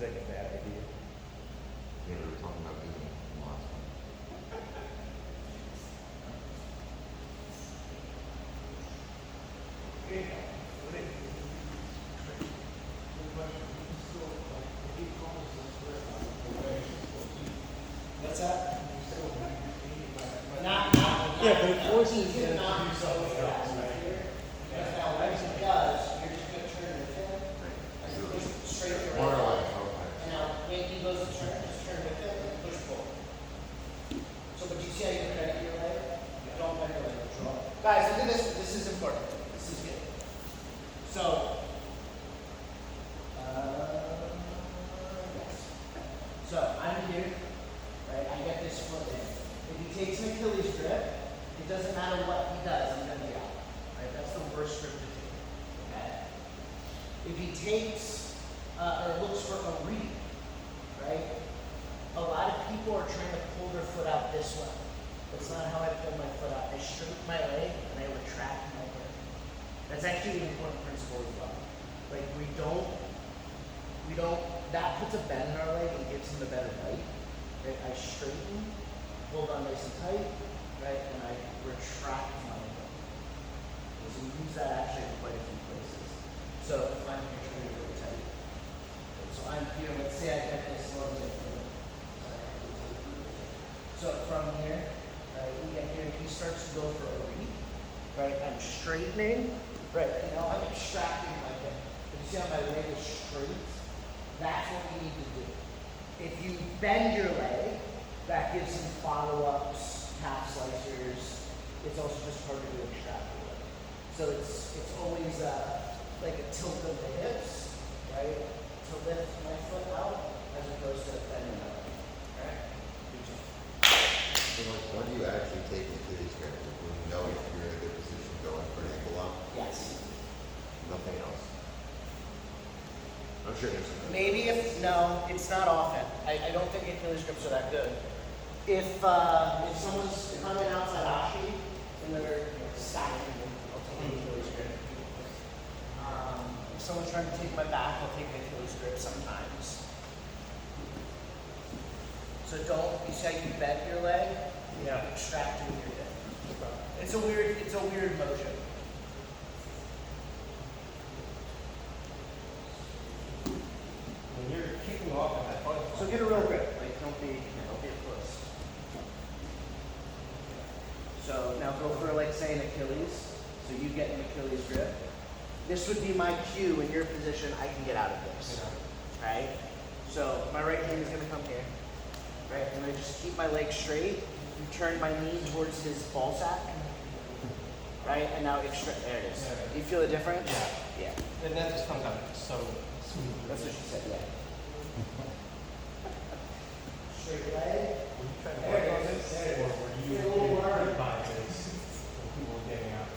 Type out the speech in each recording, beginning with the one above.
like a bad idea. Yeah, we were talking about doing it in the last one. What's that? Yeah, but it forces you to do not something so else, fast right? here. Because now once it does, you're just gonna turn your pin, and push straight to More or right. less, okay. And now when he goes to turn, just turn the pin and push pull. So, but you see how you credit your leg? You don't bend your leg, draw. Guys, look at this, this is important. This is good. So, yes. So I'm here, right? I get this foot in. If he takes an Achilles grip, it doesn't matter what he does, I'm gonna be out. Right? That's the worst grip to take. Okay? If he takes or looks for a read, right? A lot of people are trying to pull their foot out this way. That's not how I pull my foot out. I straighten my leg and I retract my hip. That's actually an important principle as well. Like we don't, that puts a bend in our leg and gives him a better bite. Right? I straighten, hold on nice and tight, right? And I retract my hip. So we use that actually in quite a few places. So if I'm here trying to really tight. So I'm here, let's say I get this little bit. So from here, right, we get here, he starts to go for a read, right? I'm straightening, right? You know, I'm extracting my hip. You see how my leg is straight? That's what we need to do. If you bend your leg, that gives him follow-ups, calf slicers. It's also just harder to extract your leg. So it's always like a tilt of the hips, right? To lift my foot out as opposed to bending my leg. All right? So what do you actually take into these grip? When you know if you're in a good position going for an ankle lock? Yes. Nothing else. I'm sure there's some. Maybe if, no, it's not often. I don't think Achilles grips are that good. If someone's coming outside Ashi and they're stacking, I'll take an Achilles grip. If someone's trying to take my back, I'll take an Achilles grip sometimes. So don't, you say you bend your leg, Yeah. extract with your hip. It's a weird motion. When you're kicking off at that point. So get a real grip, like don't be a puss. So now go for like say an Achilles. So you get an Achilles grip. This would be my cue in your position, I can get out of this. Right? So my right hand is gonna come here. Right? And I just keep my leg straight. You turn my knee towards his ball sack. Right? And now there it is. Yeah. You feel the difference? Yeah. Yeah. And that just comes out so smooth. That's what she said, yeah. Straight leg. Were you trying to There work it on is. this? There it Or is. were you Get a little worried. by this when people were getting out?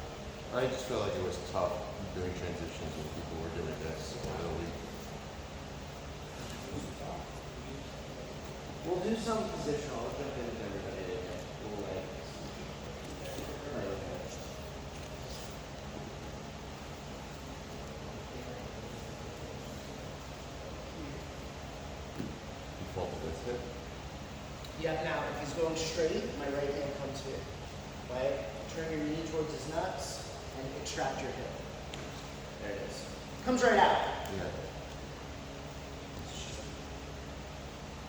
I just feel like it was tough doing transitions when people were doing this early. We'll do some positional. I'll jump in with everybody today. We'll like play with it. Default to this hip. Yeah, now if he's going straight, my right hand comes here. Right? Turn your knee towards his nuts and extract your hip. There it is. Comes right out. Yeah.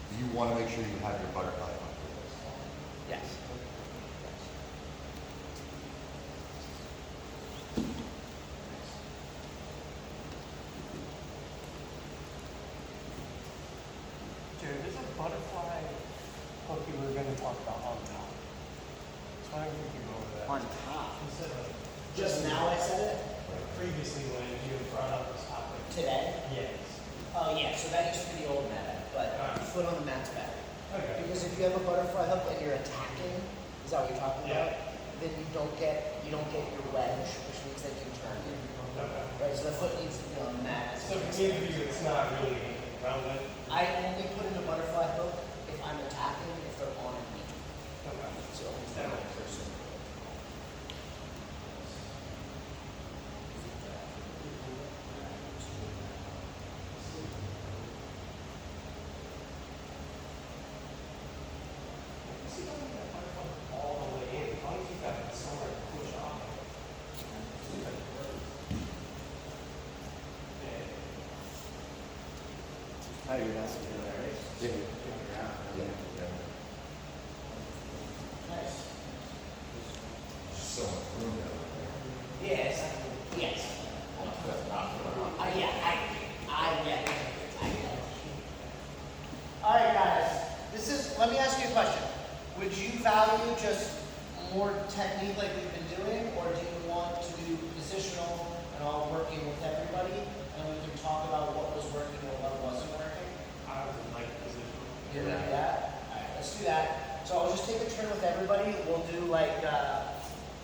Do you want to make sure you have your butterfly up for this? Yes. Jared, there's a butterfly hook you were going to talk about on top. So I don't think you go over that. On top. Instead of Just now I said it. previously when you brought up this topic. Today. Yes. Oh yeah, so that used to be the old mat, but foot on the mat's better. Okay. Because if you have a butterfly hook and you're attacking, is that what you're talking about? Then you don't get your wedge, which means they can turn. Okay. Right, so the foot needs to be on the mat. So for me, it's not really relevant. I only put in a butterfly hook if I'm attacking, if they're on me. Okay. So it's that person. Oh, you're asking me that, right? Yeah. Nice. There's so much room down Yes, yes. Yeah, I get it. I get it. All right, guys. Let me ask you a question. Would you value just more technique like we've been doing, or do you want to do positional and all working with everybody, and we can talk about what was working and what wasn't working? I would like position. You're gonna do that? All right, let's do that. So I'll just take a turn with everybody. We'll do like,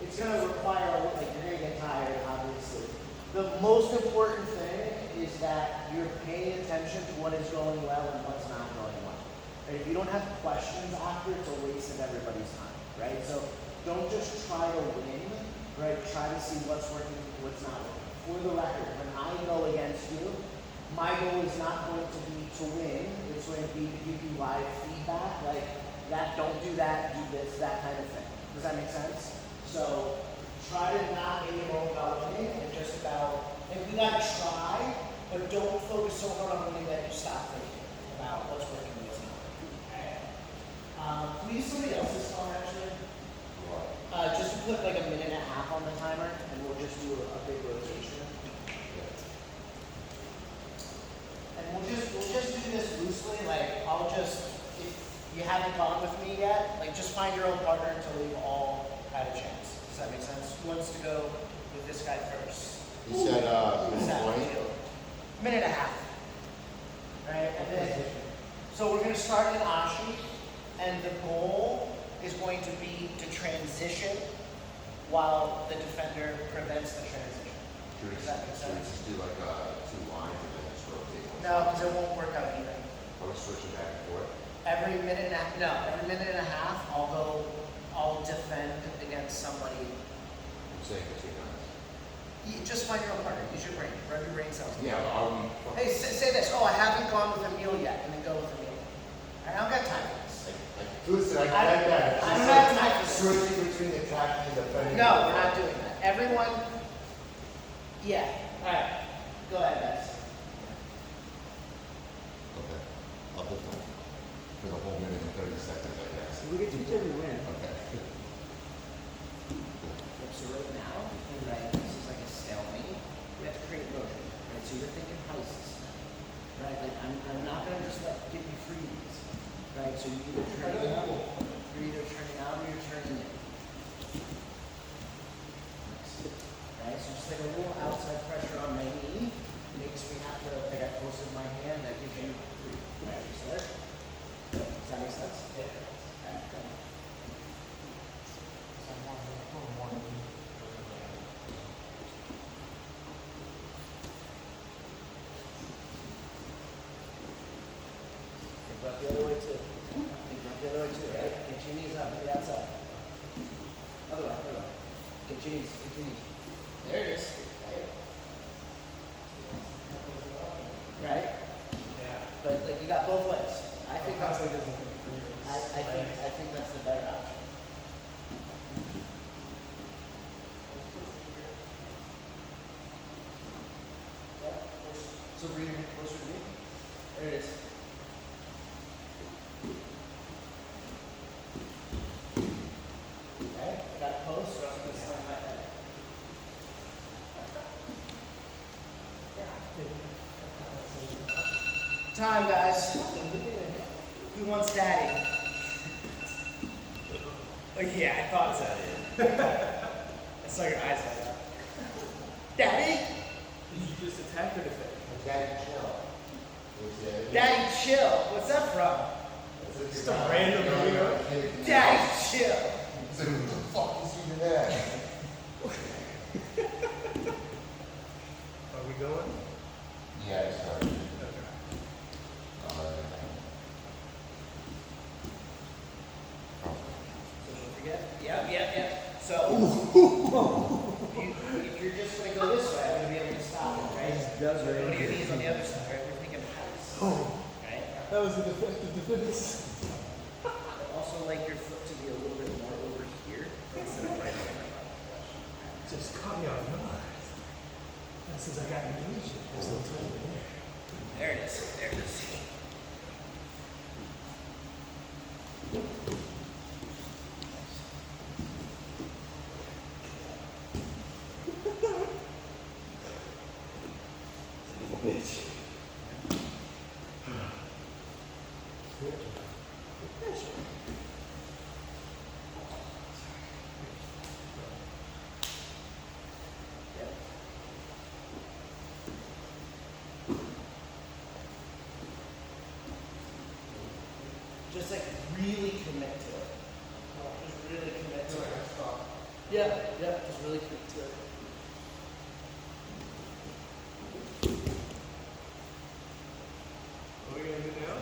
it's gonna require, like, you're gonna get tired, obviously. The most important thing is that you're paying attention to what is going well and what's not going well. And if you don't have questions after, it's a waste of everybody's time, right? So don't just try to win, right? Try to see what's working, what's not working. For the record, when I go against you, my goal is not going to be to win. It's going to be to give you live feedback, like that, don't do that, do this, that kind of thing. Does that make sense? So try to not be all about winning and just about, and we gotta try, but don't focus so hard on winning that you stop thinking about what's working and what's not working. Can we use somebody else's phone actually? Just to put like a minute and a half on the timer, and we'll just do a big rotation. And we'll just do this loosely. Like if you haven't gone with me yet, like just find your own partner until we've all had a chance. Does that make sense? Who wants to go with this guy first? You said, Zach, point? minute and a half. Right? And then, so we're gonna start in Ashi, and the goal is going to be to transition while the defender prevents the transition. Does that make Should we sense? just do like, 2 lines and then just rotate one? No, because it won't work out either. Are we switching back and forth? Every minute and a half, I'll defend against somebody. I'm saying between us. You just find your own partner. Use your brain. Rub your brain cells. Yeah, are we? Hey, say this. Oh, I haven't gone with Emil yet, and then go with Emil. I don't got time for this. Listen, I I- get that. I don't have time for this. Switching between attacking and defending. No, we're not doing that. Everyone, yeah. All right. Go ahead, guys. Okay. I'll defend. For the whole minute and 30 seconds, I guess. We get to pick every win. Okay. So right now, right, this is like a stalemate. We have to create motion, right? So you're thinking houses, right? Like I'm not gonna just give you freebies, right? So you're either turning out or you're turning in. Right? So just like a little outside pressure on my knee makes me have to, I got close with my hand, that gives you 3. Right, you start? Does that make sense? Yeah. All right, go. Think about the other way too. Think about the other way too, right? Get your knees up to the outside. Other way, other way. Get your knees, get your knees. There it is. Right? Yeah. But like you got both ways. I think that's Probably doesn't I think that's the better option. So bring your hip closer to me. There it is. Okay, got it close, or else I'm gonna slam my head. Time, guys. Who wants daddy? Oh, yeah, I thought so. I saw your eyes light up. Daddy? Did you just attack or defend? Daddy, chill. What's Daddy, chill. What's that from? Just a random video. Daddy, chill. So who the fuck is even that? Are we going? Yeah, I started. So don't forget. Yep. So, if you're just going to go this way, I'm going to be able to stop it, right? That's So very go to your good. knees on the other side, right? We're thinking house. Right? That was the defense. But also like your foot to be a little bit more over here instead of right there. Just caught me off guard. Since I got engaged, there's no time there. There it is. There it is. Just like really commit to it. Just really commit to it. Yeah, yeah, just really commit to it. What are we gonna do now?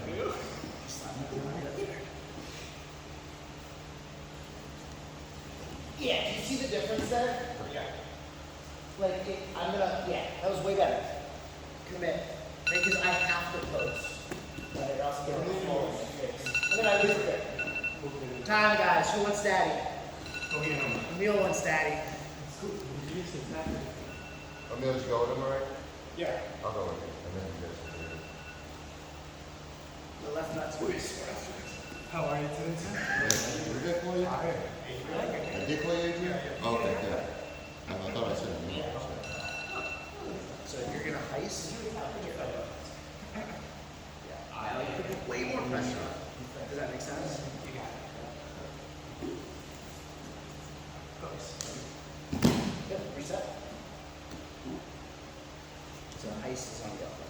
Yeah, do you see the difference there? Yeah. Like, I'm gonna, yeah, that was way better. Commit. Because I have to post. Right, or else I'm gonna fall in the face. And then I lose it. Time, guys. Who wants daddy? Go get him. Emil wants daddy. Emil, did you go with him already? Yeah. I'll go with you, and then you guys can do it. The left nut's pretty sore. How are you today, sir? Did they call you? Did they call you, Adrian? Okay, good. I thought I said Emil. So if you're gonna heist, I like to put way more pressure on. Does that make sense? You got it. Yep, reset. So heist is on the upper.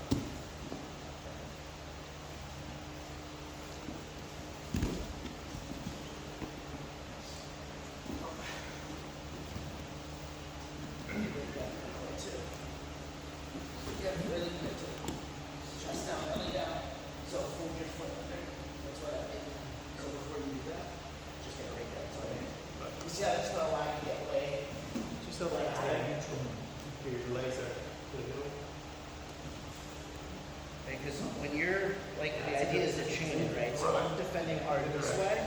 Yeah, really good too. Chest down, belly down. So hold your foot under. That's what I did. So before you do that, just get right there. That's what I did. You see how that's gonna allow you to get way. Just so like neutral. Your legs are Because when you're, like, the idea is to chain it, right? So I'm defending hard this way,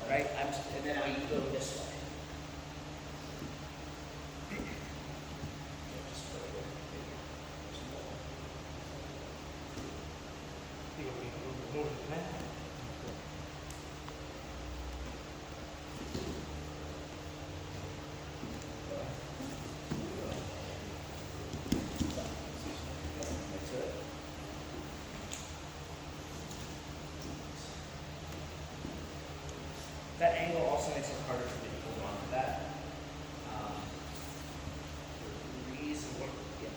right? And then now you go this way. you gonna be a little bit more than that. That's it. That angle also makes it harder for me to hold on to that. The reason what, yeah,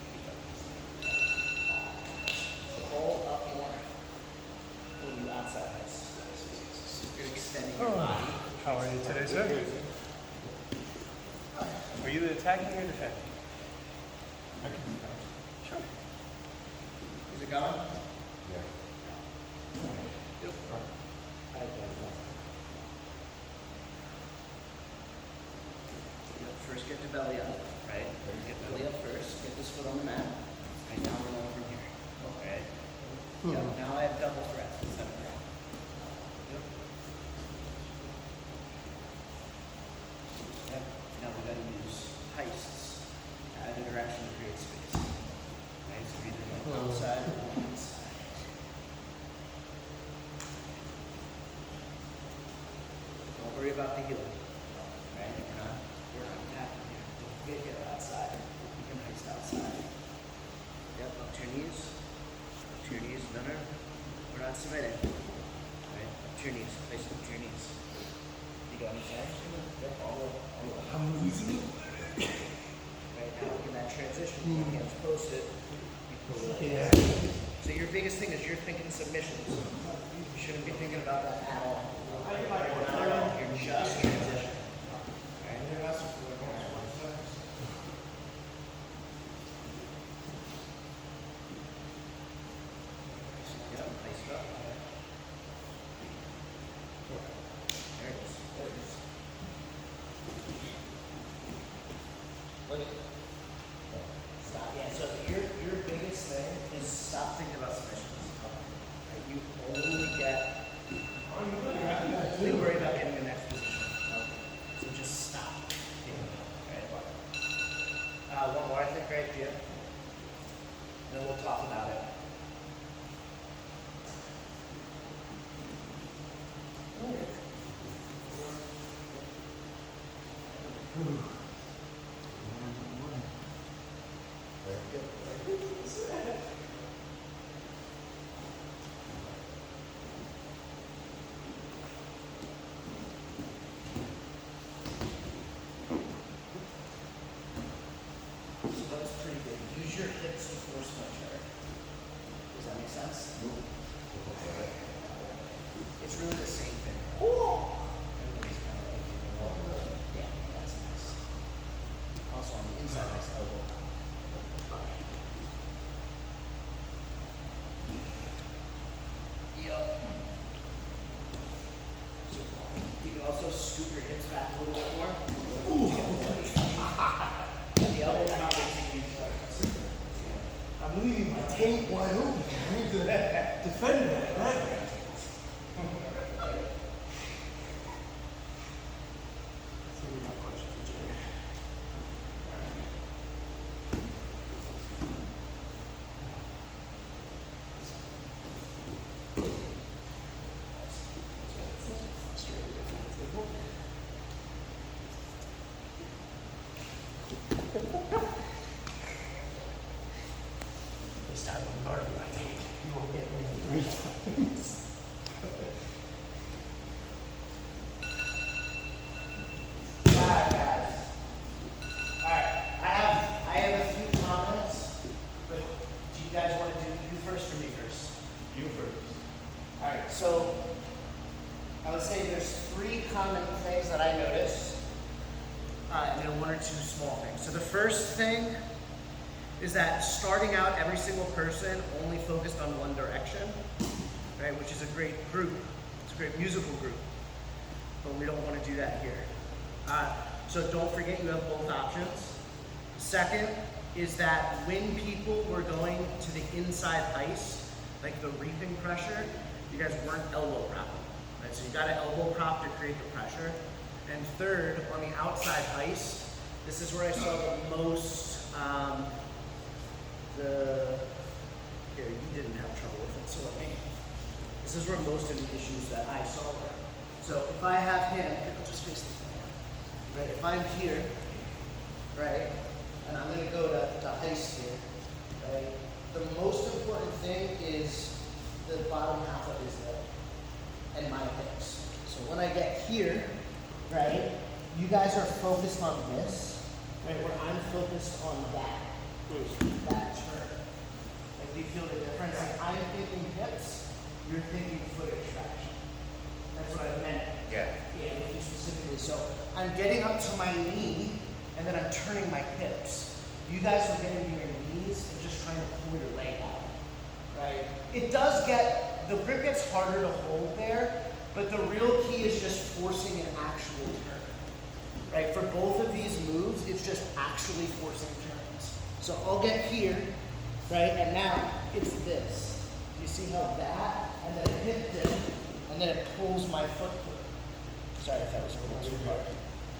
so hold up more when you outside this. You're extending your body. How are you today, sir? Are you attacking or defending? I can do that. Sure. Is it going? Yeah. Yep. First get the belly up, right? Get belly up first, get this foot on the mat. And now we're going from here. Okay. Yep, now I have double threats instead of drop. Yep. Yep. Now we're gonna use heists. Either direction to create space. Right, so we're either going outside or inside. Don't worry about the healing. Right? We're not attacking here. Don't forget you're outside. You can heist outside. Yep, up to your knees. Up to your knees. No, no. We're not submitting. Right? Up to your knees. Place up to your knees. You got me saying? Yep, all the way. I'm losing. Right now, in that transition, your hands posted. You pull it. Yeah. So your biggest thing is you're thinking submissions. You shouldn't be thinking about that at all. Not at all. You're just transition. Right? Yep, nice up. There it is. There it is. Look at it. Stop. Yeah, so your biggest thing is stop thinking about submissions. Right? You only get. Only worry about getting the next position. So just stop. Right? One more, I think, right, Jim? And then we'll talk about it. So that was pretty good. Use your hips to force my turn. Does that make sense? It's really the same thing. Everybody's kind of like, yeah, that's nice. Also on the inside, nice elbow. Yup. You can also scoop your hips back a little bit more. The elbow kind of makes a huge difference. I'm leaving my tank wide open. I need to defend that, right? This time I'm guarding my feet. You won't get me 3 times. Alright, guys. Alright, I have a few comments, but do you guys want to do you first or me first? You first. Alright, so I would say there's 3 common things that I noticed, and then 1 or 2 small things. So the first thing is that starting out, every single person only focused on one direction, right? Which is a great group. It's a great musical group, but we don't want to do that here. So don't forget you have both options. Second is that when people were going to the inside ice, like the reaping pressure, you guys weren't elbow propping, right? So you got an elbow prop to create the pressure. And third, on the outside ice, this is where I saw the most, here, you didn't have trouble with it, so this is where most of the issues that I saw were. So if I have him, I'll just face the camera, right? If I'm here, right, and I'm gonna go to ice here, right? The most important thing is the bottom half of his leg and my hips. So when I get here, right, you guys are focused on this, right, where I'm focused on that turn. Like, do you feel the difference? Like, I'm thinking hips, you're thinking foot extraction. That's what I meant. Yeah. Yeah, with you specifically. So I'm getting up to my knee, and then I'm turning my hips. You guys are getting to your knees and just trying to pull your leg out, right? It does get, the grip gets harder to hold there, but the real key is just forcing an actual turn, right? For both of these moves, it's just actually forcing turns. So I'll get here, right? And now it's this. Do you see how that, and then it hit this, and then it pulls my foot through. Sorry if that was a little too hard.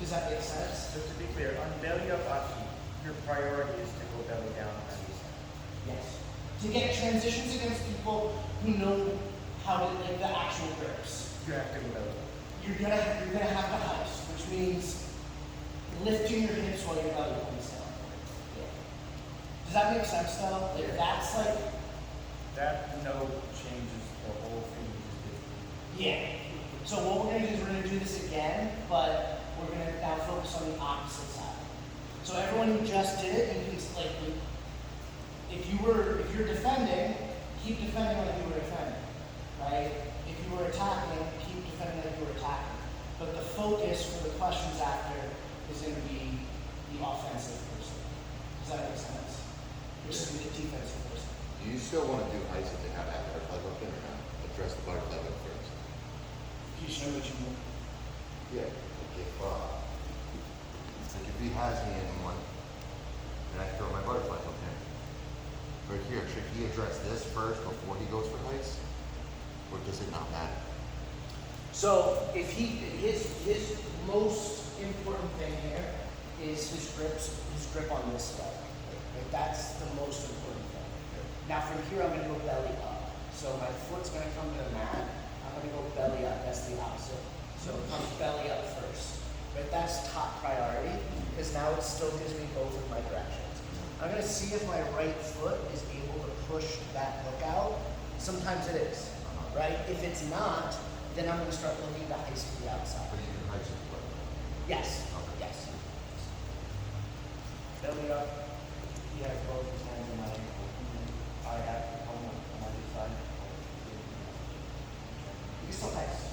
Does that make sense? So to be clear, on belly up Aki, your priority is to go belly down on the Yes. To get transitions against people who know how to, like, the actual grips. You have to go belly. You're gonna have the heist, which means lifting your hips while your belly comes down. Yeah. Does that make sense though? Like, that's like, That note changes the whole thing you just did. yeah. So what we're gonna do is we're gonna do this again, but we're gonna now focus on the opposite side. So everyone who just did it, you can, like, if you're defending, keep defending like you were defending, right? If you were attacking, keep defending like you were attacking. But the focus for the questions after is going to be the offensive person. Does that make sense? Which is the defensive person. Do you still want to do ice if they have that butterfly weapon or not? Address the butterfly weapon first. You show what you want. Yeah. Like if he has me in one, and I throw my butterfly hook in. Right here, should he address this first before he goes for ice? Or does it not matter? So if his most important thing here is his grip on this leg. Right? That's the most important thing. Now from here I'm gonna go belly up. So my foot's gonna come to the mat. I'm gonna go belly up. That's the opposite. So it comes belly up first. Right? That's top priority because now it still gives me both of my directions. I'm gonna see if my right foot is able to push that hook out. Sometimes it is, right? If it's not, then I'm gonna start looking to heist to the outside. But you can height your foot. Yes, Okay. yes. Belly up. He has both his hands on my ankle. I have to come on my other side. You can still heist.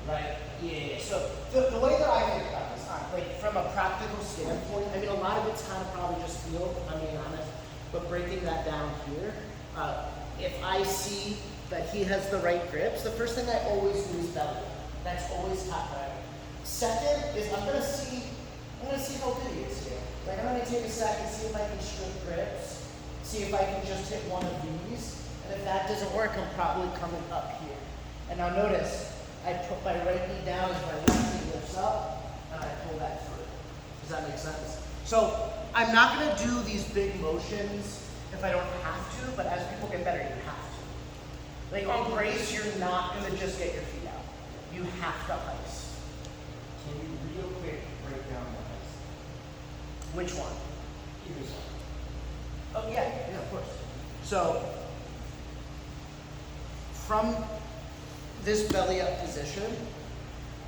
Right. Yeah. So the way that I think about this, like from a practical standpoint, I mean, a lot of it's kind of probably just feel, I'm being honest, but breaking that down here, if I see that he has the right grips, the first thing I always do is belly. That's always top priority. Second is I'm gonna see how good he is here. Like I'm gonna take a second, see if I can strip grips, see if I can just hit one of these, and if that doesn't work, I'm probably coming up here. And now notice, I put my right knee down as my left knee lifts up, and I pull that through. Does that make sense? So I'm not gonna do these big motions if I don't have to, but as people get better, you have to. Like on brace, you're not gonna just get your feet out. You have to heist. Can you real quick break down the heist? Which one? Either side. Oh yeah, yeah, of course. So from this belly up position,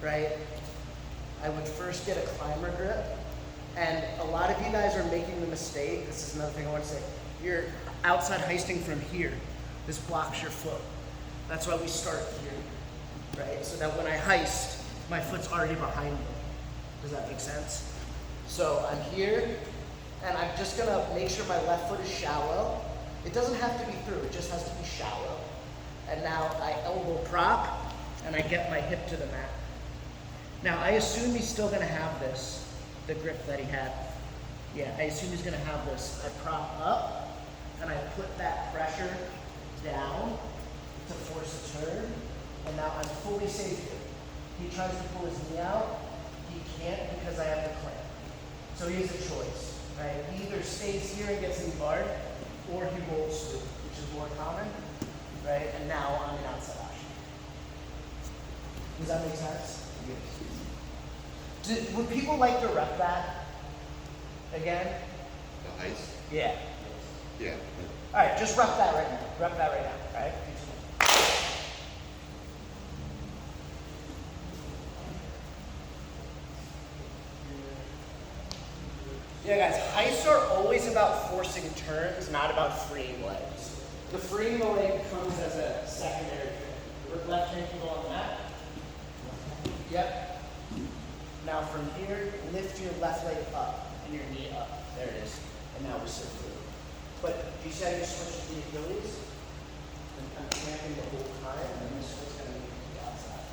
right? I would first get a climber grip, and a lot of you guys are making the mistake. This is another thing I want to say. You're outside heisting from here. This blocks your foot. That's why we start here, right? So that when I heist, my foot's already behind me. Does that make sense? So I'm here, and I'm just gonna make sure my left foot is shallow. It doesn't have to be through, it just has to be shallow. And now I elbow prop, and I get my hip to the mat. Now I assume he's still gonna have this, the grip that he had. Yeah, I assume he's gonna have this. I prop up, and I put that pressure down to force a turn, and now I'm fully safe here. He tries to pull his knee out, he can't because I have the clamp. So he has a choice, right? He either stays here and gets knee barred, or he rolls through, which is more common, right? And now I'm in outside option. Does that make sense? Yes. Would people like to rep that again? The heist? Yeah. Yeah. All right, just rep that right now. Rep that right now, all right? Yeah, guys, heists are always about forcing turns, not about freeing legs. The freeing the leg comes as a secondary thing. Your left hand can go on that. Yep. Now from here, lift your left leg up and your knee up. There it is. And now we sit through. But you see how you switch to the Achilles? And kind of clamping the whole time, and then this one's going to move to the outside.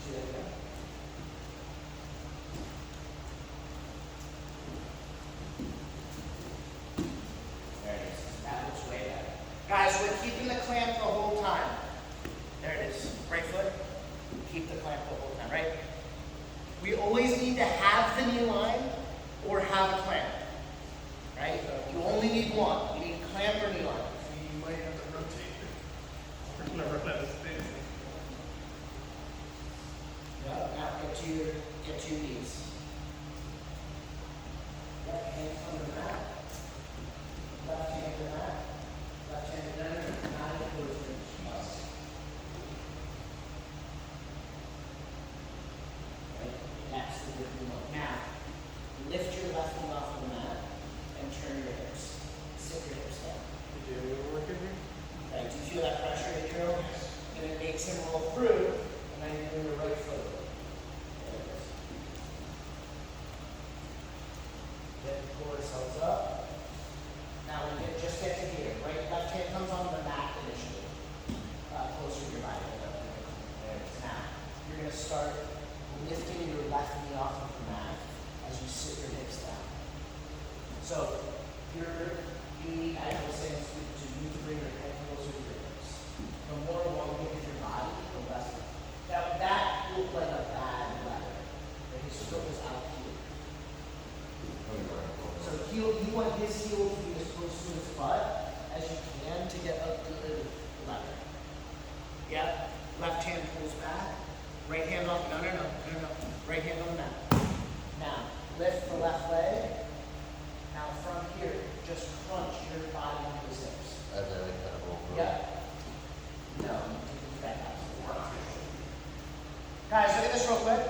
See that again? There it is. That looks way better. Guys, we're keeping the clamp the whole time. There it is. Right foot. Keep the clamp the whole time, right? We always need to have the knee line or have a clamp. Right? You only need one. You need clamp or knee line. You might have to rotate. Never let us stay. Yeah. Now get to your knees. Left hand on the mat. Left hand to the mat. Left hand to the mat. Not the close range. Right? That's the good one. Now, lift your left knee off the mat and turn your hips. Sit your hips down. Did you work in here? Right? Do you feel that pressure in your drill? And it makes him roll through, and then you bring your right foot over. There it is. Then pull ourselves up. Now we just get to here. Right, left hand comes on the mat initially. Closer to your body. There it is. Now, you're going to start lifting your left knee off of the mat as you sit your hips down. So, you need, I was saying, to you to bring your head closer to your hips. The more along with your body, the less. Now, that looked like a bad letter. But his foot was out here. So you want his heel to be as close to his butt as you can to get a good lever. Yep. Left hand pulls back. Right hand on. No. Right hand on the mat. Now, lift the left leg. Now from here, just crunch your body into his hips. As I like kind of roll through. Yeah. No, you take it back out. Guys, look at this real quick.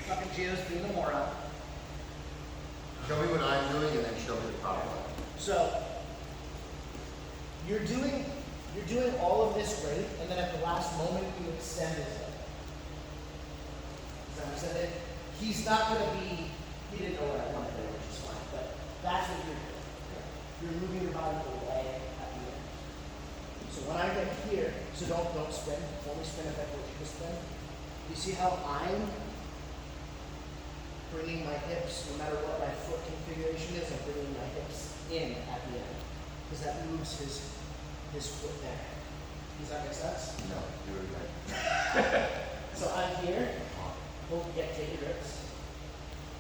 Fucking Gio's being a moron. Show me what I'm doing and then show me the proper way. So you're doing all of this great, and then at the last moment you extend his leg. Does that make sense? He's not gonna be. He didn't know what I wanted there, which is fine. But that's what you're doing. You're moving your body away at the end. So when I get here, so don't spin. Only spin if I want you to spin. You see how I'm bringing my hips, no matter what my foot configuration is, I'm bringing my hips in at the end. Because that moves his foot there. Does that make sense? No, do it again. So I'm here. Take your grips.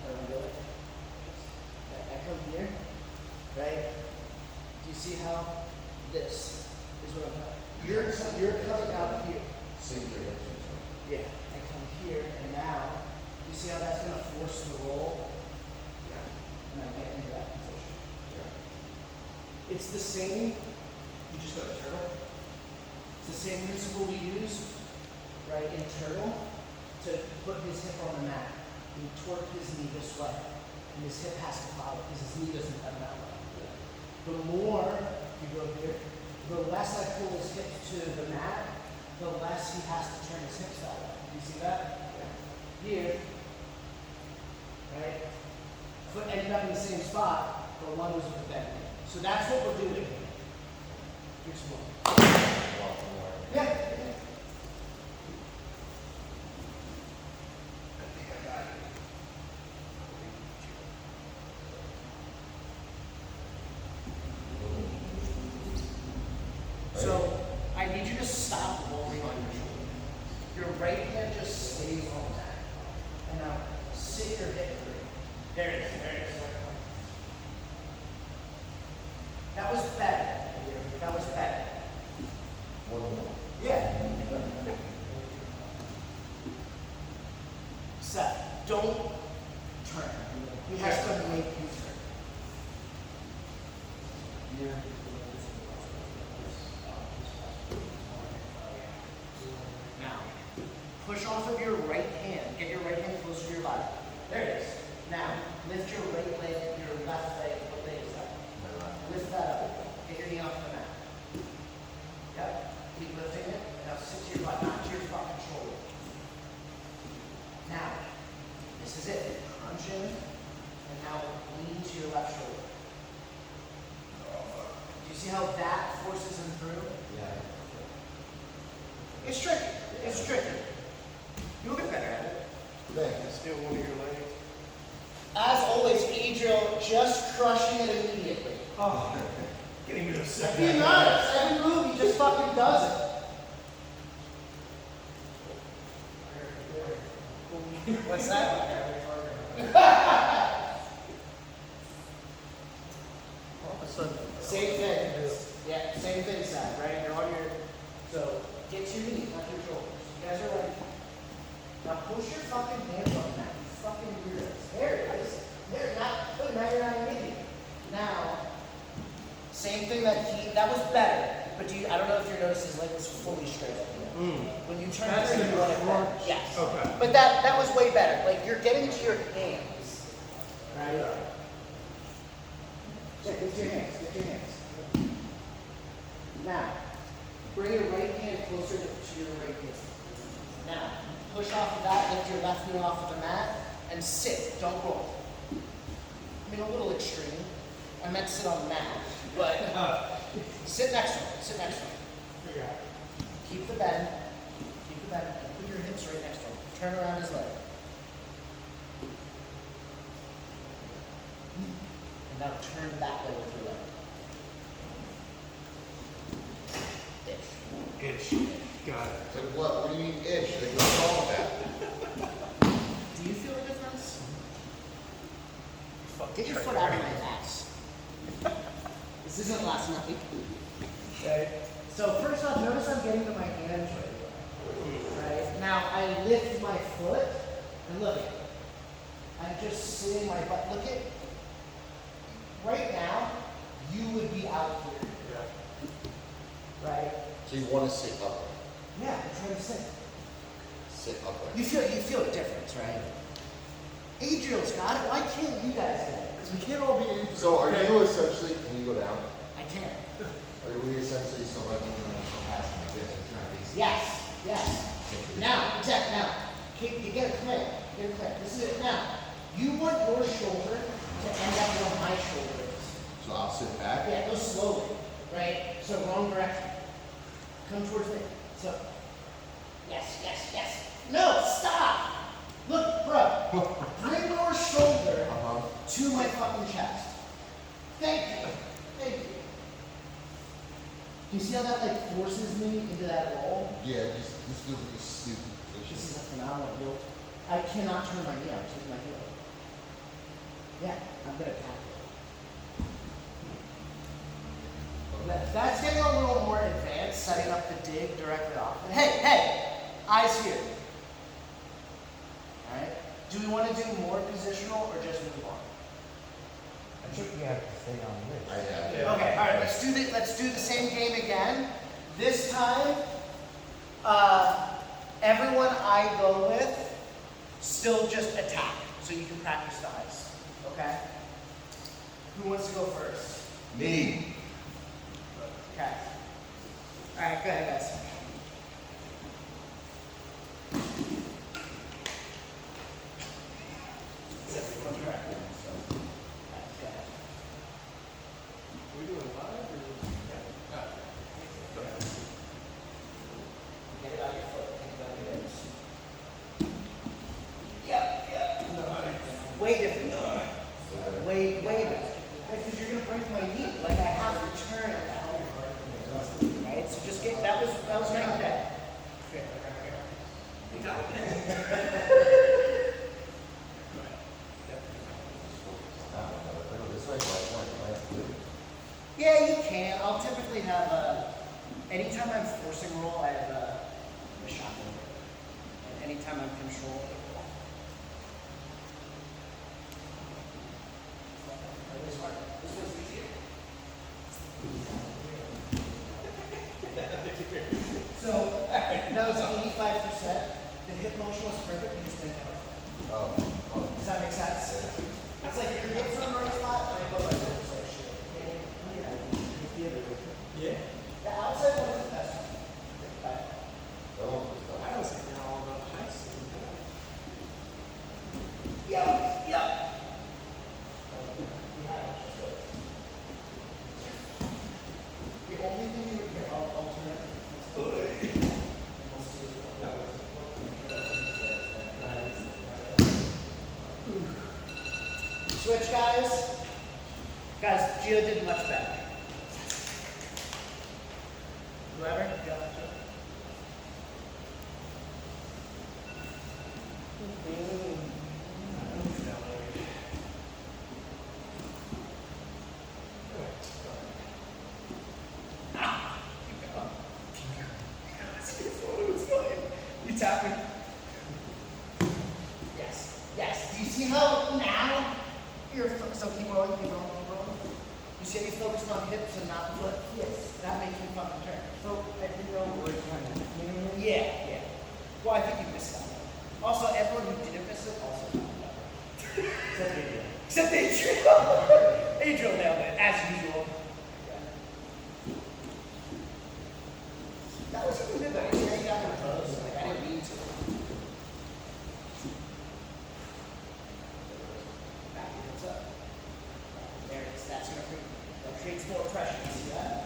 I don't do it. I come here, right? Do you see how this is what I'm doing? You're coming out here. Sink your hips into it. Yeah. I come here, and now, you see how that's going to force the roll? Yeah. And I get into that position. Yeah. It's the same, you just got a turtle. It's the same principle we use, right, in turtle, to put his hip on the mat and torque his knee this way. And his hip has to follow because his knee doesn't come that way. The more you go here, the less I pull his hips to the mat, the less he has to turn his hips that way. You see that? Yeah. Here, right? Foot ended up in the same spot, but one was with the bend. So that's what we're doing. Here's one. Yeah. So I need you to stop rolling on your shoulder. Your right hand just stays on that. And now sit your hip through. There it is. There it is. That was better. That was better. One more. Yeah. Seth, don't turn. He has to make you turn. Yeah. Now, push off of your right hand. Get your right hand closer to your body. There it is. Now, lift your right leg, your left leg. What leg is that? Lift that up. Get your knee off the mat. Yep. Keep lifting it. Now sit to your butt, not to your fucking shoulder. Now, this is it. Crunch in, and now lean to your left shoulder. Do you see how that forces him through? Yeah. It's tricky. It's tricky. You'll get better at it. Thanks. Still one of your legs. As always, Adriel just crushing it immediately. Oh, getting me to I'm being honest. Every move he just fucking does it. What's that? All of a sudden. Same thing. Yeah, same thing, Seth, right? You're on your. So get to your knees, not your shoulders. You guys are ready. Now push your fucking hands on that. You fucking weirdos. There it is. There, look, now you're not an idiot. Now, same thing that was better. But I don't know if you noticed his leg was fully straight up here. When you turn That's here, the you want it front. back. Yes. Okay. But that was way better. Like you're getting to your hands. Right? Yeah, get to your hands. Get to your hands. Now, bring your right hand closer to your right knee. Now, push off of that, lift your left knee off of the mat, and sit. Don't roll. I mean, a little extreme. I meant sit on the mat, but sit next to him. Sit next to him. Keep the bend. Keep the bend. And put your hips right next to him. Turn around his leg. And now turn that way with your leg. Ish. Ish. Got it. It's like what? What do you mean ish? Like what's wrong with that? Do you feel a difference? Fucking Get your trick. foot out of my ass. This isn't last night. Okay. So first off, notice I'm getting to my hands right away. Right? Now I lift my foot And look, I'm just sitting my butt. Look at, right now, you would be out here, Yeah. right? So you want to sit upright. Yeah, I'm trying to sit. Sit upright. You feel a difference, right? Adriel's got it. Why can't you guys get it? Because we can't all be in. So are you essentially, can you go down? I can't. Are we essentially so like when we're passing like this, we're trying to face Yes, yes. Now, exactly now. You get it clear. You get it clear. This is it now. You want your shoulder to end up where my shoulder is. So I'll sit back. Yeah, go slowly, right? So wrong direction. Come towards me. So, yes, yes, yes. No, stop. Look, bro. Bring your shoulder Uh-huh. to my fucking chest. Thank you. Thank you. Do you see how that like forces me into that roll? Yeah, just this feels like a stupid This position. is a phenomenal heel. I cannot turn my knee out. This is my heel. Yeah, I'm gonna tap it. That's getting a little more advanced, setting up the dig directly off. And hey, eyes here. All right. Do we want to do more positional or just move on? I think you have to stay on this. I have. Yeah. Okay. All right. Let's do the same game again. This time, everyone I go with, still just attack, so you can practice the ice. Okay. Who wants to go first? Me. Okay. All right, go ahead, guys. We doing live or? Get it out your foot. Take it out your hips. Yep. Way different. Way different. Because you're gonna break my knee. Like I have to turn it out. Right? So just get that was night and day. You got it. Yeah, you can. I'll typically have anytime I'm forcing roll, I have a shot roll. And anytime I'm controlling a roll. This one's easier. So that was 85%. The hip motion was perfect. You just didn't have it. Oh. Does that make sense? It's like your hips are in the right spot, and I go like this. Like shit. Yeah. The outside one is the best one. Right. I was thinking all about high school. Yep. The only thing you would hear, I'll turn it. Switch, guys. Guys, Gio did much better. Whoever? You tap me. Yes. Do you see how now you're so keep rolling. You see how you focus on hips and not foot? Yes. That makes me fucking turn. So I didn't know what kind of. Yeah. Well, I think you missed that one. Also, everyone who didn't miss it also found out. Except Adriel. Adriel nailed it, as usual. That was even good though. Yeah, you got my toes. Like, I didn't mean to. Back your hips up. There it is. That's gonna create more pressure. You see that?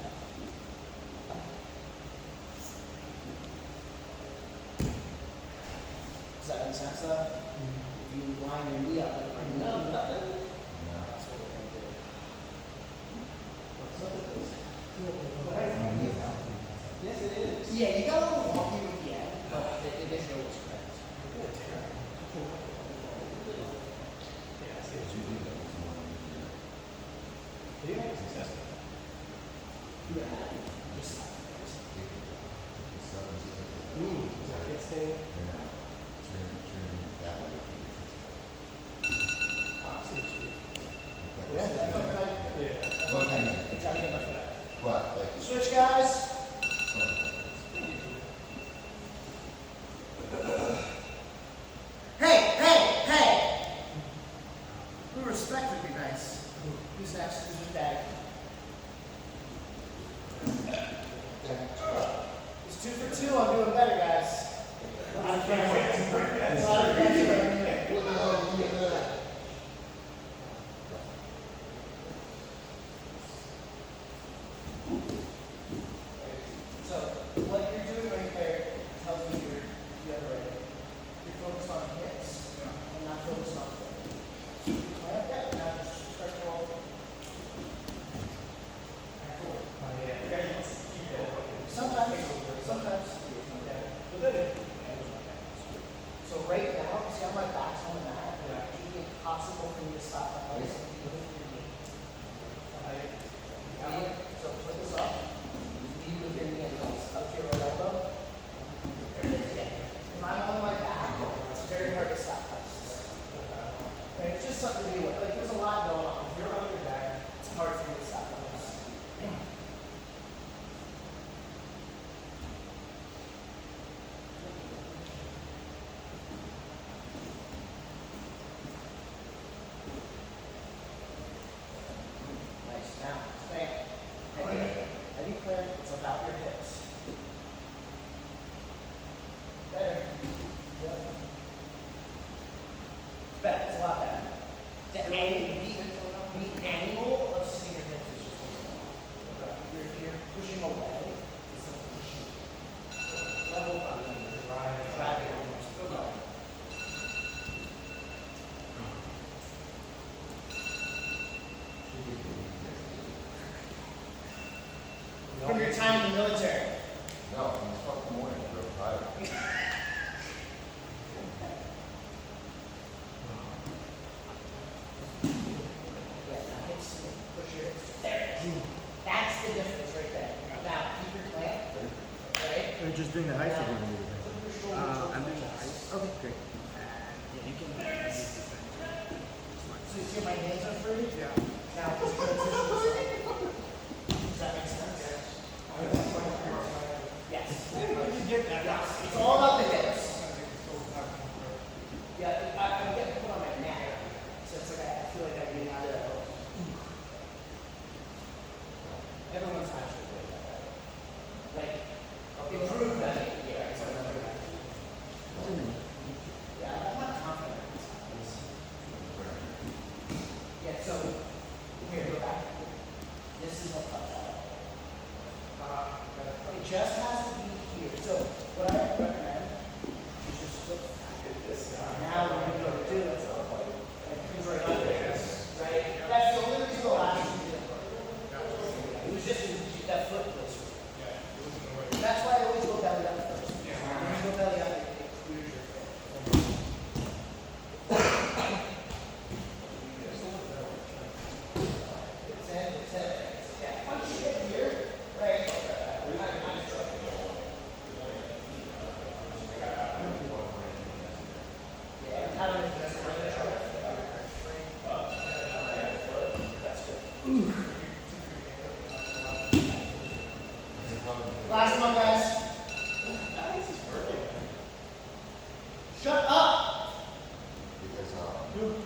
Does that make sense though? If you line your knee up like right now, that's what we're gonna do. Look at this. Yes, it is. Yeah, you got a little wonky with the end, but the initial was correct. Yeah, just It's staying. Turn that way. respect would be nice. Who's next? Who's with Daddy? It's 2 for 2. I'm doing better, guys. A lot of pressure. A lot of pressure. What the hell did you get that? So, what you're doing right there tells me you have it right. You're focused on hips and not focused on foot. Like that. Now just start to roll. Sometimes. So right now, see how my back's on the mat? It would be impossible for me to stop my legs. So put this up. Lead with your knee up to your right elbow. If I'm on my back, it's very hard to stop this. Right? It's just something to deal with. Like there's a lot going on. If you're on your back, it's hard for me to stop this. Nice. Now, stand. Heavy clear. It's about your hips. Better. Yep. It's better. It's a lot better. The angle of sitting your hips is just you're pushing away. It's like pushing. Level up. Drag it almost. Go go. From your time in the military. No, from this fucking morning, bro. Tired. Yeah, now hips, push your hips. There it is. That's the difference right there. Now, keep your clamp, right? We're just doing the height Now, again. put your shoulders I'm over doing your the height. chest. Okay, great. Yeah, you can. So you see my hands are free? Yeah. Now, just transition this up. Does that make sense? Yes. Yes. It's all about the hips. Yeah, I'm getting put on my neck. So it's like I feel like I need to. Everyone's actually good at that. Like, improve that. Yeah, it's another guy. Yeah, I'm not confident. Yeah, so here, go back. This is a tough shot. It just has to be here. So what I recommend is just flip now we're going to go do it. Like he's right under this, right? That's the only reason the last one did it. It was just to keep that foot close. That's why I always go belly up first. When you go belly up, it clears your foot. It's in, it's in. Yeah, once you get here, right? Yeah, kind of that's good. Last one, guys. Shut up. Because,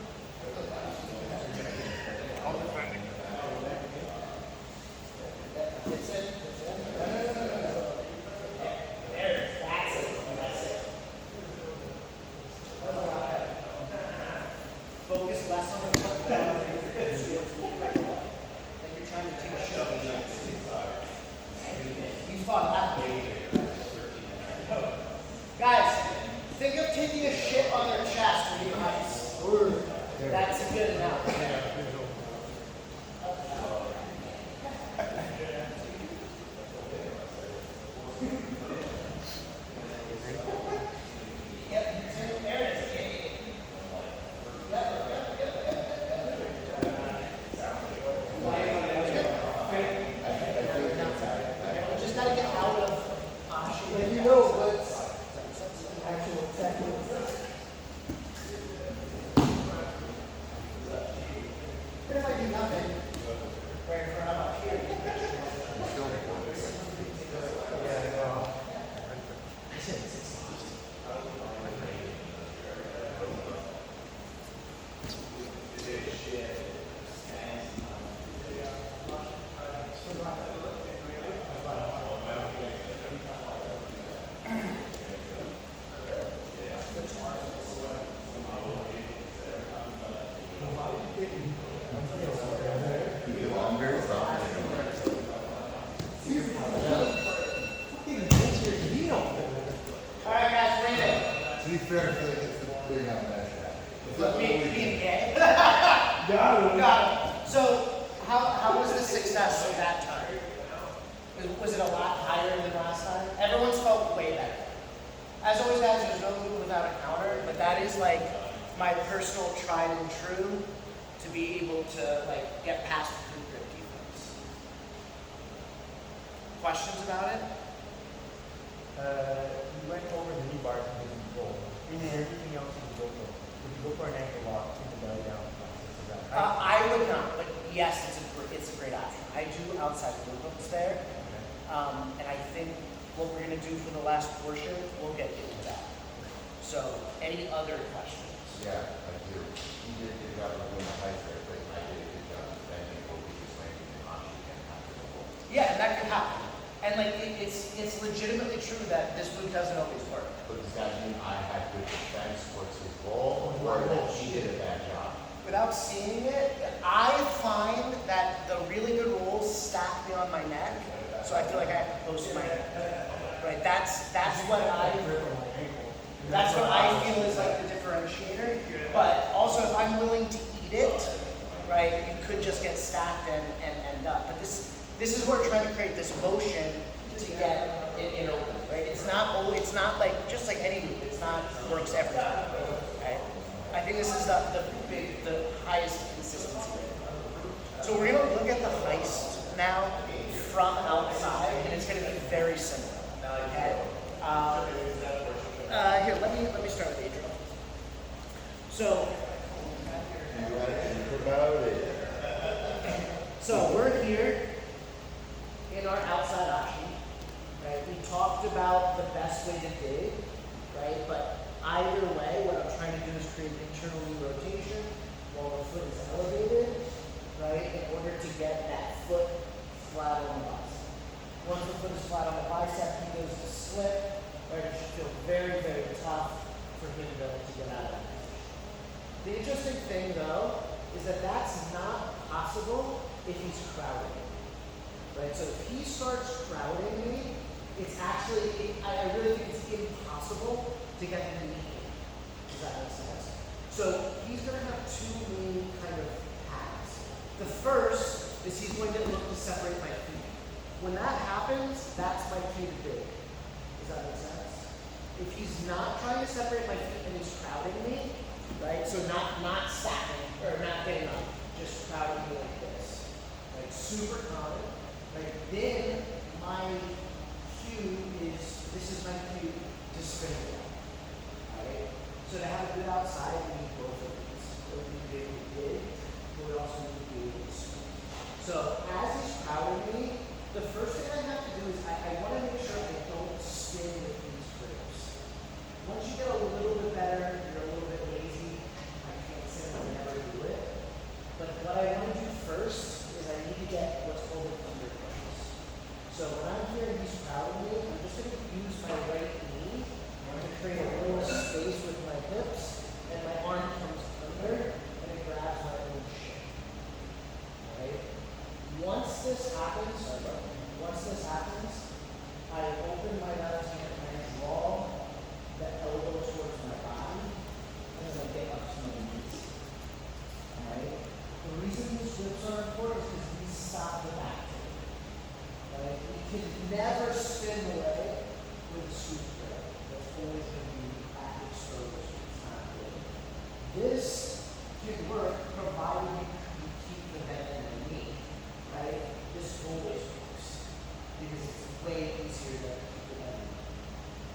It's in. There. That's it. That's it. Focus less on the foot. Like you're trying to take a shot. You fought that way. Guys, think of taking a shit on their chest when you ice. That's good enough. Yep, there it is. Just gotta get out of posture. If you know what's actual technique. I'm very soft. Fucking gets your heat off there. All right, guys, wait it. To be fair, I feel like it's the big on that shot. Let me again. Got it. Got it. So, how was the success of that time? Was it a lot higher than last time? Everyone's felt way better. As always, guys, there's no move without a counter, but that is like my personal tried and true to be able to like get past the good grip defense. Questions about it? You went over the knee bars and didn't go. And then everything else you go for. Would you go for an ankle lock, keep the belly down? I would not, but yes, it's a great option. I do outside movements there, and I think what we're going to do for the last portion, we'll get into that. So, any other questions? Yeah, I do. He did a good job of doing the height there, but I did a good job of bending over just landing and launching and after the hole. Yeah, and that could happen. And like it's legitimately true that this move doesn't always work. But does that mean I had good defense towards his goal, or that he did a bad job? Without seeing it, I find that the really good rolls stack me on my neck, so I feel like I have to post my neck. Right? That's what I feel is like the differentiator. But also, if I'm willing to eat it, right, you could just get stacked and end up. But this is where we're trying to create this motion to get it open, right? It's not like just like any move. It's not works every time, right? I think this is the highest consistency rate. So we're gonna look at the heist now from outside, and it's gonna be very similar. Okay. Here, let me start with Adrian. So. So we're here in our outside option, right? We talked about the best way to dig, right? But either way, what I'm trying to do is create internal knee rotation while the foot is elevated, right? In order to get that foot flat on the bicep. Once the foot is flat on the bicep, he goes to slip, right? It should feel very, very tough for him to get out of that position. The interesting thing, though, is that that's not possible if he's crowding. Right? So if he starts crowding me, it's actually, I really think it's impossible to get him to knee in. Does that make sense? So he's going to have two main kind of paths. The first is he's going to look to separate my feet. When that happens, that's my cue to dig. Does that make sense? If he's not trying to separate my feet and he's crowding me, right? So not stacking or not getting up, just crowding me like this. Right? Super common. Right? Then my cue is, this is my cue to spin it out. Right? So to have a good outside, we need both of these. So we need to be able to dig, but we also need to be able to spin. So as he's crowding me, the first thing I have to do is I want to make sure I don't spin with these grips. Once you get a little bit better, you're a little bit lazy, I can't say I never do it. But what I want to do first is I need to get what's called an undercross. So when I'm here and he's crowding me, I'm just going to use my right knee to create a little space with my hips, and my arm comes under and it grabs my own shin. Right? Once this happens, I open my left hand and I draw the elbow towards my body, and then I get up to my knees. Alright? The reason these grips are important is because these stop the back kick. Right? We can never spin away with a sweep grip. That's always going to be back exposed. It's not good. This can work provided you keep the bend in the knee. Right? This always works. Because it's way easier to keep the bend in the knee.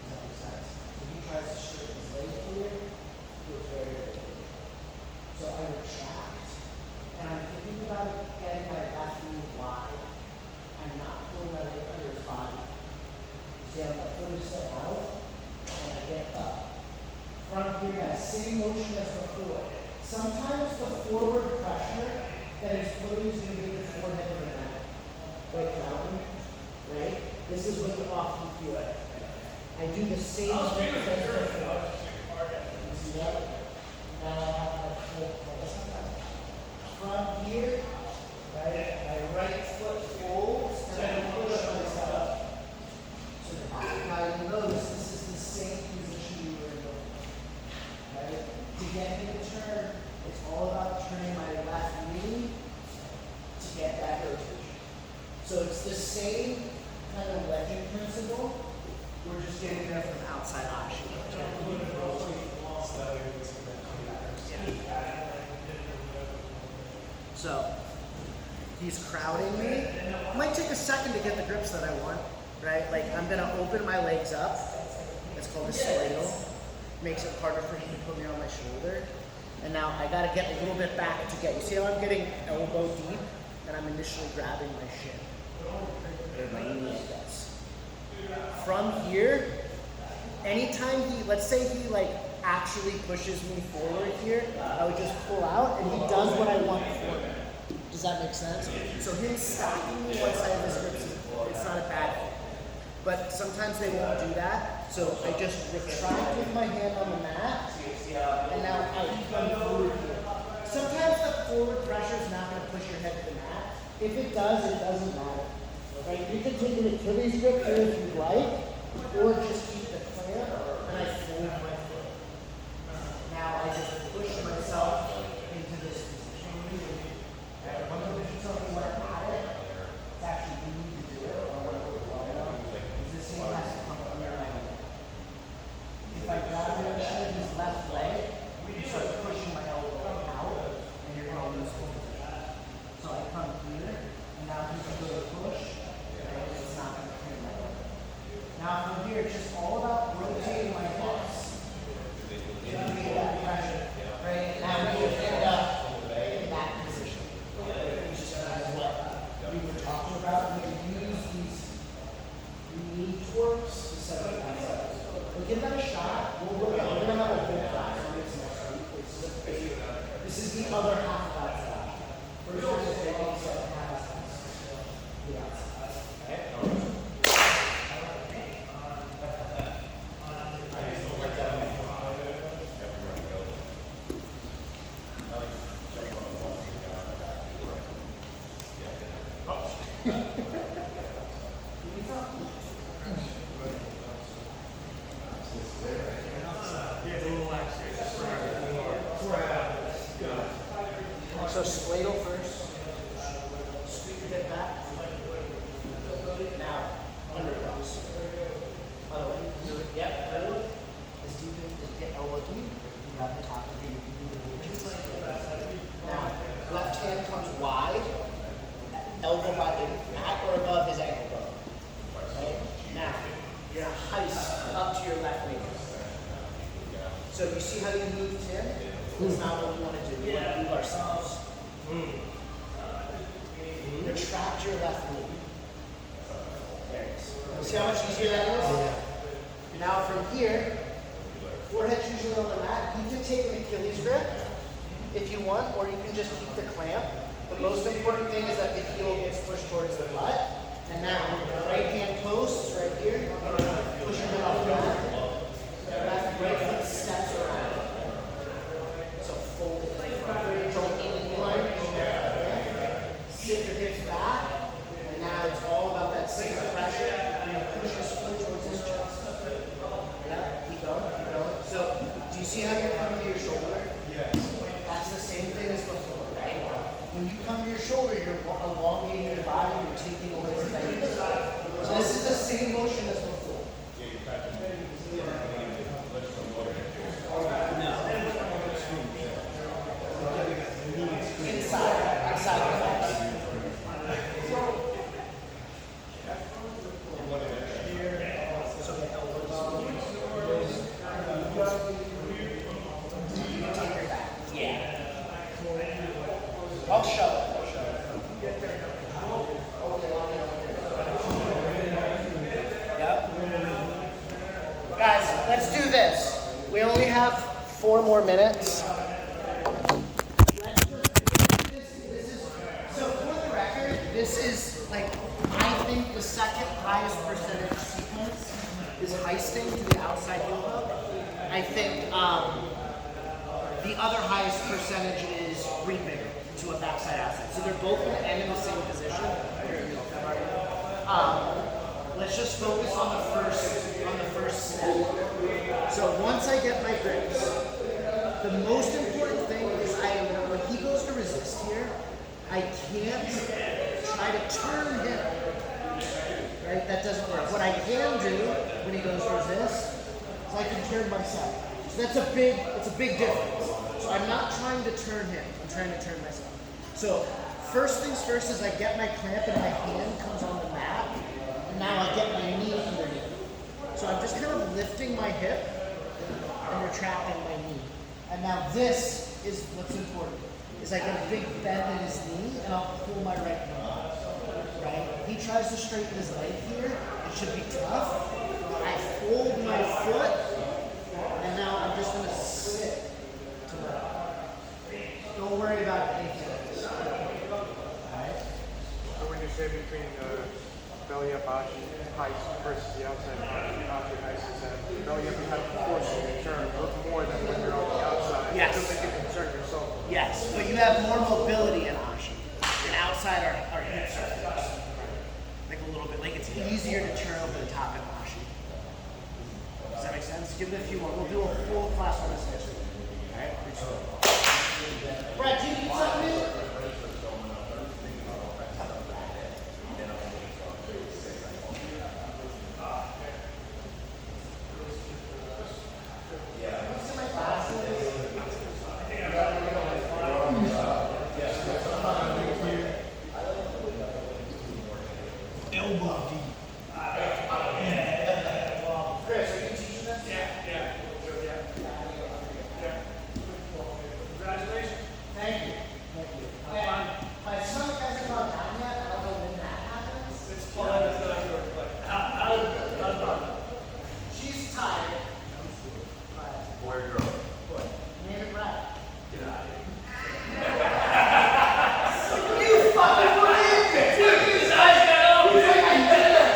Does that make sense? So if he tries to straighten his leg here, it feels very, very good. So I retract, and I'm thinking about getting my left knee wide. I'm not pulling my leg under his body. See how my foot is set out, and I get up. From here, that same motion as before. Sometimes the forward pressure that he's putting is going to be the forehead of the neck. Like grounding, right? This is when you often feel it. I do the same thing as before. You see that? Now I have my full place. come here, right? My right foot folds, and then I push myself to the back. Now you notice this is the same position you were in before, right? To get me to turn, it's all about turning my left knee to get that rotation. So it's the same kind of wedging principle. We're just getting there from outside option. So he's crowding me. It might take a second to get the grips that I want, right? Like I'm gonna open my legs up. It's called a sladle. Makes it harder for him to put me on my shoulder. And now I gotta get a little bit back to get. You see how I'm getting elbow deep, and I'm initially grabbing my shin or my knee, I guess. From here, anytime let's say he like actually pushes me forward here, I would just pull out and he does what I want for me. Does that make sense? So him stacking me one side of his grips, it's not a bad thing. But sometimes they won't do that. So I just retract with my hand on the mat, and now I come forward here. Sometimes the forward pressure is not going to push your head to the mat. If it does, it doesn't matter. Right? You can take an Achilles grip here if you like, or just keep the clamp, and I fold my foot. Now I just push myself into this position. Right? I'm going to do something where I'm at it. It's actually you need to do it. I want to go low. This thing has to come from your leg. If I grab the other side of his left leg, you start pushing my elbow out, and you're going to lose focus. So I come here, and now he's going to push. It's not going to clear my leg. Now from here, it's just all about rotating my hips to create that pressure. Right? Now we end up in that position. Which is what we were talking about. We can use these knee torques to set up that. We'll give that a shot. We're going to have a whole class on this next week. This is the other half of that side. First one is the second half is the outside. So sladle first. Sweep your hip back. Now, under cross. Other way. Yep, good. As deep as get elbow deep. You grab the top of your knee. Now, left hand comes wide. Elbow by the mat or above his ankle bone. Right? Now, you're going to heist up to your left knee. So you see how you moved in? That's not what we want to do. We want to move ourselves. Retract your left knee. There it is. See how much easier that is? Yeah. Now from here, forehead's usually on the mat. You can take an Achilles grip if you want, or you can just keep the clamp. The most important thing is that the heel gets pushed towards the butt. And now, right hand post right here. Pushing it off the mat. Left right foot steps around. So fold it. Don't incline. Sit your hips back. And now it's all about that same pressure. You're going to push his foot towards his chest. Yeah, keep going, keep going. So, do you see how you're coming to your shoulder? Yes. That's the same thing as before, right? When you come to your shoulder, you're elongating your body, you're taking away the weight. So this is the same motion as before. Inside the legs. So the elbows take your back. Yeah. I'll shove it. Yep. Guys, let's do this. We only have 4 more minutes. This is like, I think the second highest percentage sequence is heisting to the outside heel hook. I think the other highest percentage is reaping to a backside. So they're both going to end in the same position. Let's just focus on the first step. So once I get my grips, the most important thing is when he goes to resist here, I can't try to turn him. Right? That doesn't work. What I can do when he goes to resist is I can turn myself. So it's a big difference. So I'm not trying to turn him, I'm trying to turn myself. So first things first is I get my clamp and my hand comes on the mat, and now I get my knee underneath. So I'm just kind of lifting my hip and retracting my knee. And now this is what's important, is I get a big bend in his knee and I'll pull my right knee. Right? He tries to straighten his leg here, it should be tough. I fold my foot, and now I'm just gonna sit to my right. Don't worry about anything else. Alright? So when you say between belly up ashi heights versus the outside ashi heights, is that belly up you have to force you to turn a little more than when you're on the outside? Yes. To make it concern yourself. Yes, but you have more mobility in ashi. And outside our hips are fixed. Like a little bit, like it's easier to turn over the top in ashi. Does that make sense? Give it a few more. We'll do a full class on this next week. Alright? Brad, do you need something new? Elbow deep. Chris, are you teaching this? Yeah. Congratulations. Thank you. Thank you. And my son hasn't gone down yet. I don't know when that happens. It's fun. It's not your play. She's tired. Boy or girl? Name it Brad. Get out of here. You fucking believe it! Dude, this guy's got over. He's like, I did it!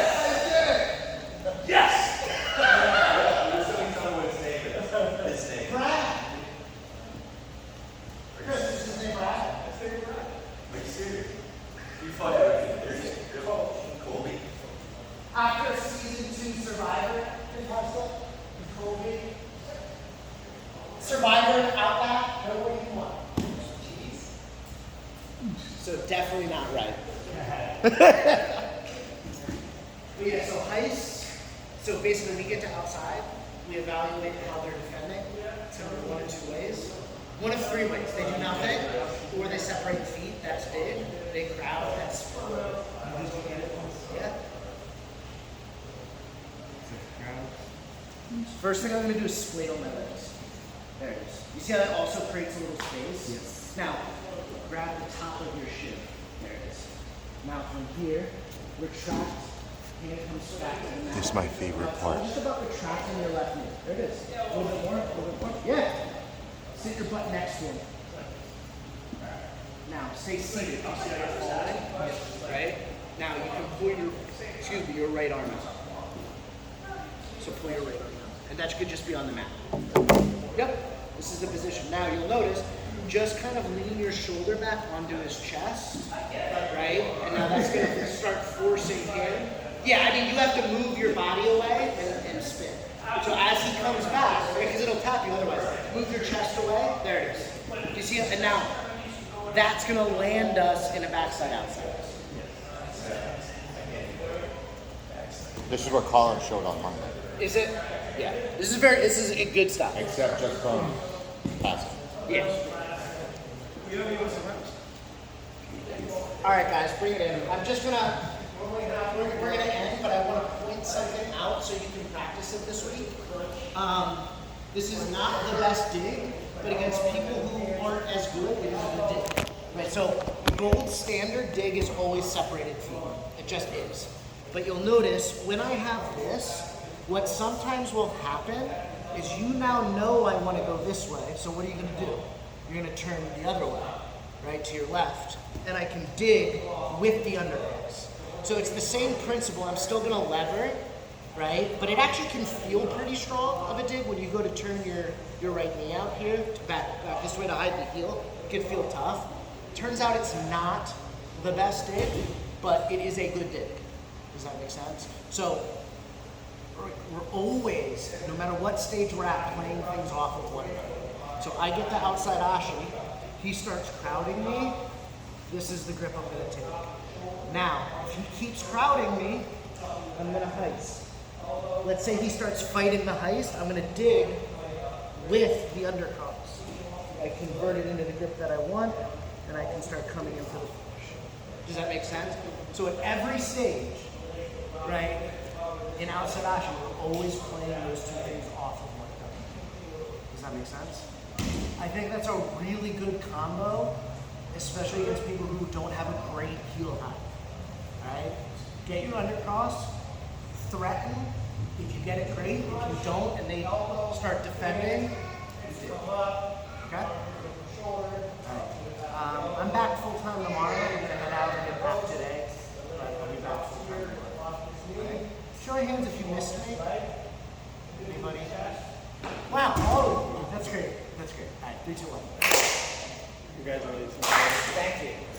Yes! His name. Brad? Chris, is his name Brad? Are you serious? You fucking serious? Colby? After season 2 Survivor, Colby. Survivor and Outback, know what you want. Jeez. So definitely not right. But yeah, so heists. So basically, we get to outside, we evaluate how they're defending. So one of 2 ways. One of 3 ways. They do nothing, or they separate feet. That's big. They crowd. That's yeah. First thing I'm going to do is spladle my legs. There it is. You see how that also creates a little space? Yes. Now, grab the top of your shin. There it is. Now from here, retract, hand comes back to the mat. This is my favorite part. Just about retracting your left knee. There it is. A little bit more, a little bit more. Yeah. Sit your butt next to him. Now, stay seated. You see how you're falling? Right? Now, you can pull your right arm out. So pull your right arm out. And that could just be on the mat. Yep, this is the position. Now you'll notice, just kind of lean your shoulder back onto his chest, right? And now that's gonna start forcing him. Yeah, I mean, you have to move your body away and spin. So as he comes back, right, because it'll tap you otherwise, move your chest away, there it is. You see it? And now, that's gonna land us in a backside outside. This is what Colin showed on Monday. Is it? Yeah. This is good stuff. Except just from passing. Yeah. All right, guys, bring it in. I'm just gonna, we're gonna end, but I want to point something out so you can practice it this week. This is not the best dig, but against people who aren't as good, it is a good dig. Right. So gold standard dig is always separated feet. It just is. But you'll notice when I have this, what sometimes will happen is you now know I want to go this way, so what are you going to do? You're going to turn the other way, right, to your left, and I can dig with the underhooks. So it's the same principle. I'm still going to lever, right, but it actually can feel pretty strong of a dig when you go to turn your right knee out here, to back this way to hide the heel. It can feel tough. Turns out it's not the best dig, but it is a good dig. Does that make sense? So we're always, no matter what stage we're at, playing things off of one another. So I get the outside ashi, he starts crowding me, this is the grip I'm gonna take. Now, if he keeps crowding me, I'm gonna heist. Let's say he starts fighting the heist, I'm gonna dig with the undercross. I convert it into the grip that I want, and I can start coming in for the finish. Does that make sense? So at every stage, right, in outside ashi, we're always playing those two things off of one another. Does that make sense? I think that's a really good combo, especially against people who don't have a great heel high. Alright? Get your undercross, threaten. If you get it, great. If you don't and they start defending, you do. Okay? Alright. I'm back full time tomorrow. I'm gonna head out and get back today. But I'll be back full time tomorrow. Okay? Show your hands if you missed me. Anybody? Wow, oh, that's great. That's great. Alright, 3, 2, 1. Congratulations. Thank you.